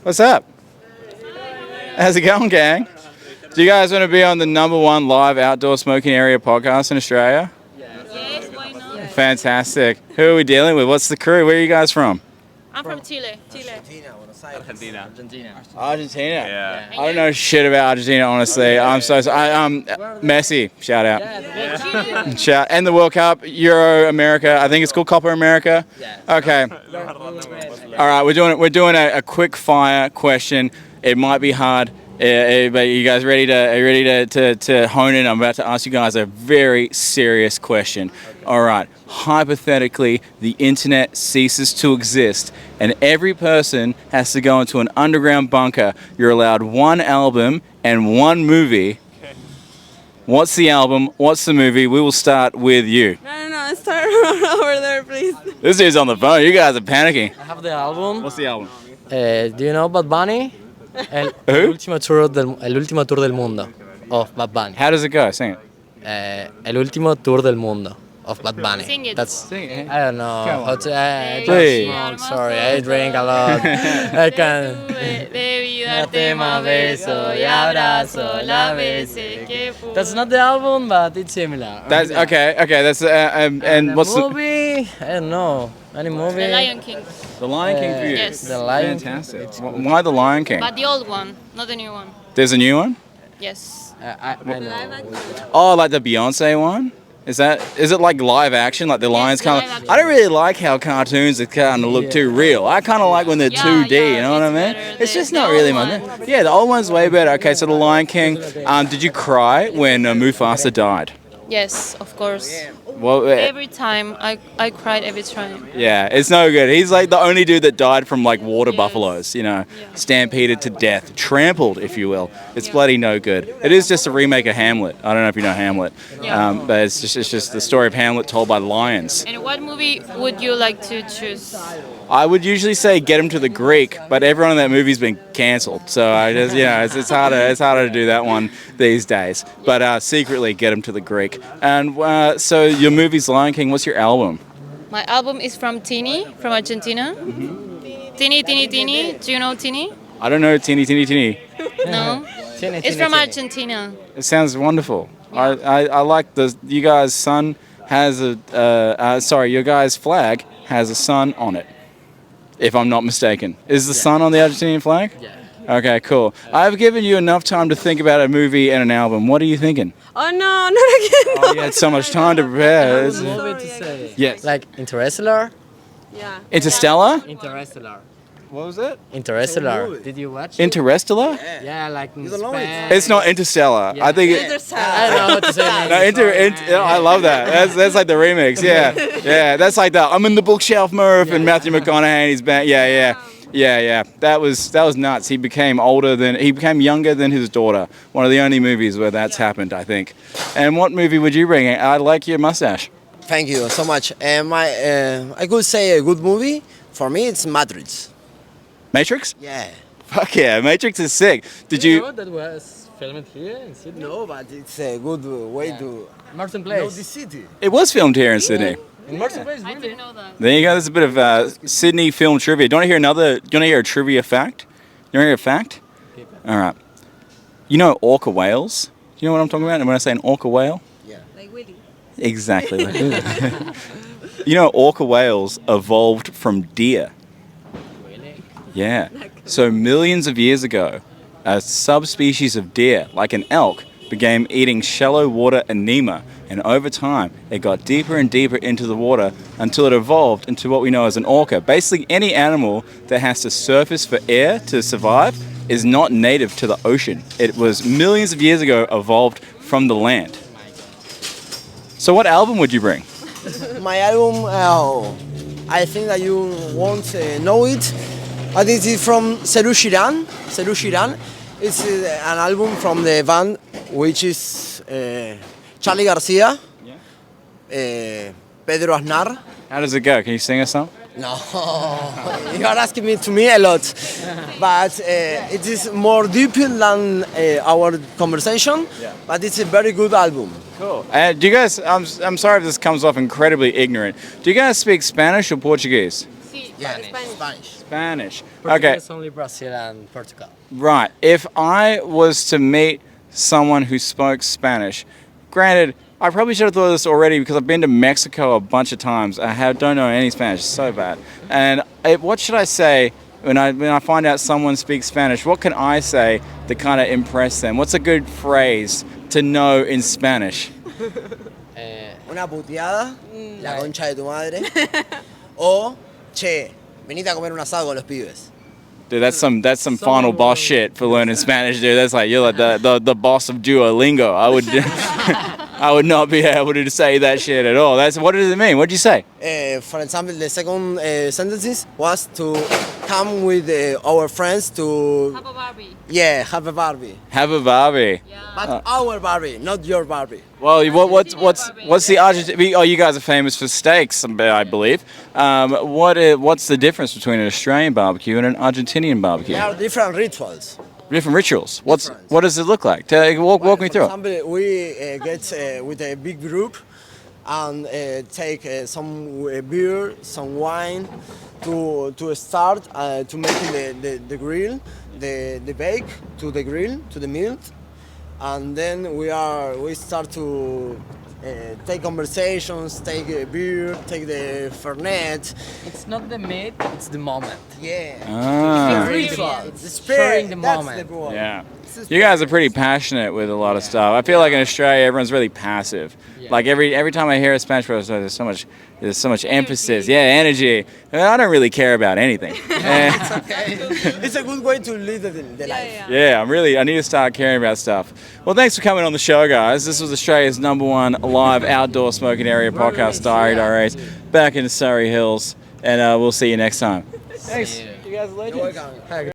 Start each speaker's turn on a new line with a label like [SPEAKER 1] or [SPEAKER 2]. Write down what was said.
[SPEAKER 1] What's up? How's it going, gang? Do you guys want to be on the #1 live outdoor smoking area podcast in Australia?
[SPEAKER 2] Yes, why not?
[SPEAKER 1] Fantastic. Who are we dealing with? What's the crew? Where are you guys from?
[SPEAKER 2] I'm from Chile.
[SPEAKER 1] Argentina.
[SPEAKER 3] Yeah.
[SPEAKER 1] I don't know shit about Argentina, honestly. I'm so sorry. Messi, shout out. Shout and the World Cup, Euro America. I think it's called Copa America. Okay. All right, we're doing a quick fire question. It might be hard, but you guys ready to hone in? I'm about to ask you guys a very serious question. All right. Hypothetically, the internet ceases to exist and every person has to go into an underground bunker. You're allowed one album and one movie. What's the album? What's the movie? We will start with you.
[SPEAKER 4] No, start over there, please.
[SPEAKER 1] This dude's on the phone. You guys are panicking.
[SPEAKER 5] I have the album.
[SPEAKER 1] What's the album?
[SPEAKER 5] Do you know Bad Bunny? El último tour del mundo of Bad Bunny.
[SPEAKER 1] How does it go? Sing it.
[SPEAKER 5] El último tour del mundo of Bad Bunny.
[SPEAKER 2] Sing it.
[SPEAKER 5] That's
[SPEAKER 1] Sing it.
[SPEAKER 5] I don't know how to. I
[SPEAKER 1] Please.
[SPEAKER 5] don't smoke. Sorry, I drink a lot. I can.
[SPEAKER 2] Debí darte más beso y abrazo las veces que pude.
[SPEAKER 5] That's not the album, but it's similar.
[SPEAKER 1] That's okay. Okay, that's and what's the
[SPEAKER 5] movie? I don't know. Any movie?
[SPEAKER 2] The Lion King.
[SPEAKER 1] The Lion King for you?
[SPEAKER 2] Yes.
[SPEAKER 5] The Lion.
[SPEAKER 1] Fantastic. Why the Lion King?
[SPEAKER 2] But the old one, not the new one.
[SPEAKER 1] There's a new one?
[SPEAKER 2] Yes.
[SPEAKER 5] I know.
[SPEAKER 1] Oh, like the Beyonce one? Is it like live action, like the lions
[SPEAKER 2] the
[SPEAKER 1] kind
[SPEAKER 2] live
[SPEAKER 1] of?
[SPEAKER 2] action.
[SPEAKER 1] I don't really like how cartoons are kind of look too real. I kind of like when they're 2D. You know what I
[SPEAKER 2] it's
[SPEAKER 1] mean?
[SPEAKER 2] better.
[SPEAKER 1] It's just
[SPEAKER 2] The
[SPEAKER 1] not
[SPEAKER 2] old
[SPEAKER 1] really
[SPEAKER 2] one.
[SPEAKER 1] my thing. Yeah, the old one's way better. Okay, so the Lion King. Did you cry when Mufasa died?
[SPEAKER 2] Yes, of course.
[SPEAKER 1] Well,
[SPEAKER 2] Every time I cried every time.
[SPEAKER 1] yeah, it's no good. He's like the only dude that died from like water
[SPEAKER 2] Yes.
[SPEAKER 1] buffaloes, you know,
[SPEAKER 2] Yeah.
[SPEAKER 1] stampeded to death, trampled, if you will. It's
[SPEAKER 2] Yeah.
[SPEAKER 1] bloody no good. It is just a remake of Hamlet. I don't know if you know Hamlet,
[SPEAKER 2] Yeah.
[SPEAKER 1] but it's just the story of Hamlet told by lions.
[SPEAKER 2] And what movie would you like to choose?
[SPEAKER 1] I would usually say Get Him to the Greek, but everyone in that movie's been cancelled, so I just it's harder to do that one these days. But secretly Get Him to the Greek. And so your movie's Lion King. What's your album?
[SPEAKER 2] My album is from Tini, from Argentina. Tini, Tini, Tini. Do you know Tini?
[SPEAKER 1] I don't know. Teeny, teeny, teeny.
[SPEAKER 2] No. It's from Argentina.
[SPEAKER 1] It sounds wonderful. I like you guys' son has your guys' flag has a sun on it, if I'm not mistaken. Is the sun on the Argentinian flag?
[SPEAKER 5] Yeah.
[SPEAKER 1] Okay, cool. I've given you enough time to think about a movie and an album. What are you thinking?
[SPEAKER 4] Oh no, not again.
[SPEAKER 1] Oh, you had so much time to prepare.
[SPEAKER 5] What movie to say?
[SPEAKER 1] Yes.
[SPEAKER 5] Like Interstellar.
[SPEAKER 4] Yeah.
[SPEAKER 1] Interstellar?
[SPEAKER 5] Interstellar.
[SPEAKER 1] What was it?
[SPEAKER 5] Interstellar. Did you watch it?
[SPEAKER 1] Interstellar?
[SPEAKER 5] Yeah, like in
[SPEAKER 6] You don't know it?
[SPEAKER 5] space.
[SPEAKER 1] It's not Interstellar. I think it,
[SPEAKER 5] I don't know how to say it.
[SPEAKER 1] no, I love that. That's like the remix. Yeah. That's like that. I'm in the bookshelf, Murph, and Matthew McConaughey and his band. Yeah. That was nuts. He became younger than his daughter. One of the only movies where that's happened, I think. And what movie would you bring? I like your mustache.
[SPEAKER 6] Thank you so much. I could say a good movie. For me, it's Matrix.
[SPEAKER 1] Matrix?
[SPEAKER 6] Yeah.
[SPEAKER 1] Fuck yeah, Matrix is sick. Did
[SPEAKER 5] You
[SPEAKER 1] you?
[SPEAKER 5] know that was filmed here in Sydney?
[SPEAKER 6] No, but it's a good way to
[SPEAKER 5] Merton
[SPEAKER 6] know
[SPEAKER 5] Place.
[SPEAKER 6] the city.
[SPEAKER 1] It was filmed here in Sydney.
[SPEAKER 5] In Merton Place,
[SPEAKER 2] I
[SPEAKER 5] really?
[SPEAKER 2] didn't know that.
[SPEAKER 1] There you go. There's a bit of Sydney film trivia. Do you want to hear a trivia fact? You want to hear a fact? All right. You know orca whales? Do you know what I'm talking about when I say an orca whale?
[SPEAKER 6] Yeah.
[SPEAKER 4] Like Willy.
[SPEAKER 1] Exactly. You know orca whales evolved from deer.
[SPEAKER 5] Really?
[SPEAKER 1] Yeah. So millions of years ago, a subspecies of deer, like an elk, began eating shallow water anema, and over time it got deeper and deeper into the water until it evolved into what we know as an orca. Basically, any animal that has to surface for air to survive is not native to the ocean. It was millions of years ago evolved from the land. So what album would you bring?
[SPEAKER 6] My album, I think that you won't know it, but it is from Seru Shiran. Seru Shiran. It's an album from the band which is Charlie Garcia, Pedro Aznar.
[SPEAKER 1] How does it go? Can you sing us some?
[SPEAKER 6] No, you are asking me a lot, but it is more deep than our conversation.
[SPEAKER 1] Yeah.
[SPEAKER 6] But it's a very good album.
[SPEAKER 1] Cool. Do you guys? I'm sorry if this comes off incredibly ignorant. Do you guys speak Spanish or Portuguese?
[SPEAKER 6] Yeah,
[SPEAKER 4] Spanish.
[SPEAKER 6] Spanish.
[SPEAKER 1] Spanish. Okay,
[SPEAKER 5] Portuguese only Brazil and Portugal.
[SPEAKER 1] right. If I was to meet someone who spoke Spanish, granted, I probably should have thought of this already because I've been to Mexico a bunch of times. Don't know any Spanish. It's so bad. And what should I say when I find out someone speaks Spanish? What can I say to kind of impress them? What's a good phrase to know in Spanish?
[SPEAKER 6] Una puteada, la concha de tu madre. O, che, venite a comer un asado con los pibes.
[SPEAKER 1] Dude, that's some final boss shit for learning Spanish, dude. That's like you're like the boss of Duolingo. I would not be able to say that shit at all. What does it mean? What did you say?
[SPEAKER 6] For example, the second sentences was to come with our friends to
[SPEAKER 2] Have a Barbie.
[SPEAKER 6] have a Barbie.
[SPEAKER 1] Have a Barbie.
[SPEAKER 6] But our Barbie, not your Barbie.
[SPEAKER 1] Well, what's the Argentine? Oh, you guys are famous for steaks, I believe. What's the difference between an Australian barbecue and an Argentinian barbecue?
[SPEAKER 6] There are different rituals.
[SPEAKER 1] Different rituals.
[SPEAKER 6] Different.
[SPEAKER 1] What does it look like? Walk me through it.
[SPEAKER 6] For example, we get with a big group and take some beer, some wine to start to make the grill, the bake to the grill, to the meat, and then we start to take conversations, take a beer, take the fernet.
[SPEAKER 5] It's not the meat, it's the moment.
[SPEAKER 6] Yeah.
[SPEAKER 1] Ah.
[SPEAKER 6] It's the spirit.
[SPEAKER 5] Sharing the
[SPEAKER 6] That's
[SPEAKER 5] moment.
[SPEAKER 6] the word.
[SPEAKER 1] Yeah. You guys are pretty passionate with a lot of stuff. I feel like in Australia everyone's really passive.
[SPEAKER 5] Yeah.
[SPEAKER 1] Like every time I hear a Spanish person, there's so much emphasis. Yeah, energy. I don't really care about anything.
[SPEAKER 6] It's a good way to live the life.
[SPEAKER 1] Yeah, I need to start caring about stuff. Well, thanks for coming on the show, guys. This was Australia's #1 live outdoor smoking area podcast, Diaries, back in the Surrey Hills, and we'll see you next time. Thanks.
[SPEAKER 5] Yeah.
[SPEAKER 1] You guys are legends.
[SPEAKER 6] You're welcome.